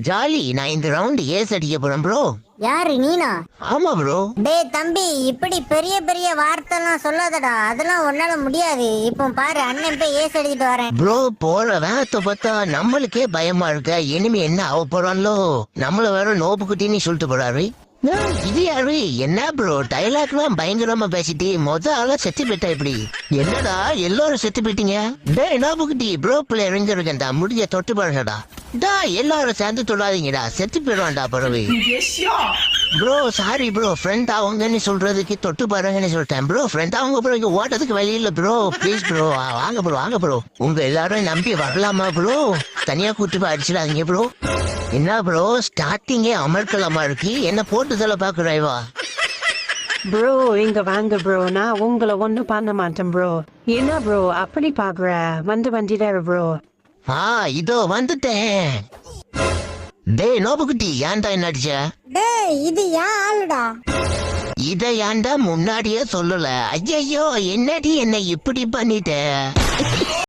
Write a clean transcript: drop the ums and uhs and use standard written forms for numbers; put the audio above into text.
Jolly, நான் இந்த round ace அடிக்க போறேன் ப்ரோ. யாரு நீனா? ஆமா ப்ரோ. டேய் தம்பி, இப்படி பெரிய பெரிய வார்த்தைலாம் சொல்லாதடா, அதெல்லாம் உன்னால முடியாது. இப்போ பாரு, அண்ணன் போய் ஏஸ் அடிச்சிட்டு வரேன். ப்ரோ போற வேகத்தை பார்த்தா நம்மளுக்கே பயமா இருக்க. இனிமே என்ன ஆக போறான்லோ, நம்மள வேற நோப்பு குட்டின்னு சொல்லிட்டு போறாரு. இது யாரு? என்ன ப்ரோ டைலாக்லாம் பயங்கரமா பேசிட்டு ஆளா செத்து போயிட்டா இப்படி? என்னடா எல்லாரும் செத்து போயிட்டீங்க? டேய் நோப்புக்குட்டி, ப்ரோ பிள்ளை எங்க இருக்கேன்டா, முடிய தொட்டு பாருங்கடா. டா எல்லாரும் சேர்ந்து தொடாதீங்கடா, செத்து போயிடுவான்டா பறவை. ப்ரோ சாரி ப்ரோ, ஃப்ரெண்ட் அவங்கன்னு சொல்றதுக்கு தொட்டு பாருங்கன்னு சொல்லிட்டேன் ப்ரோ. ஃப்ரெண்ட் அவங்க ப்ரோ, இங்க ஓட்டத்துக்கு வழி இல்ல ப்ரோ. ப்ளீஸ் ப்ரோ, வாங்க ப்ரோ, வாங்க ப்ரோ. உங்க எல்லாரும் நம்பி வரலாமா ப்ரோ? தனியா கூட்டு போய் அடிச்சிடாதீங்க ப்ரோ. என்ன ப்ரோ ஸ்டார்டிங்கே அமர்க்கலாமா இருக்கு, என்ன போட்டுதல பாக்குறாய்வா? ப்ரோ இங்க வாங்க ப்ரோ, நான் உங்களை ஒன்றும் பண்ண மாட்டேன் ப்ரோ. என்ன ப்ரோ அப்படி பாக்குற? வண்டிடாரு ப்ரோ. இதோ வந்துட்டேன். டேய் நோபுக்குட்டி, ஏன்டா என்ன அடிச்ச? டேய் இது ஏன் ஆளுடா? இத ஏன்டா முன்னாடியே சொல்லல? ஐயோ என்னடி என்ன இப்படி பண்ணிட்ட?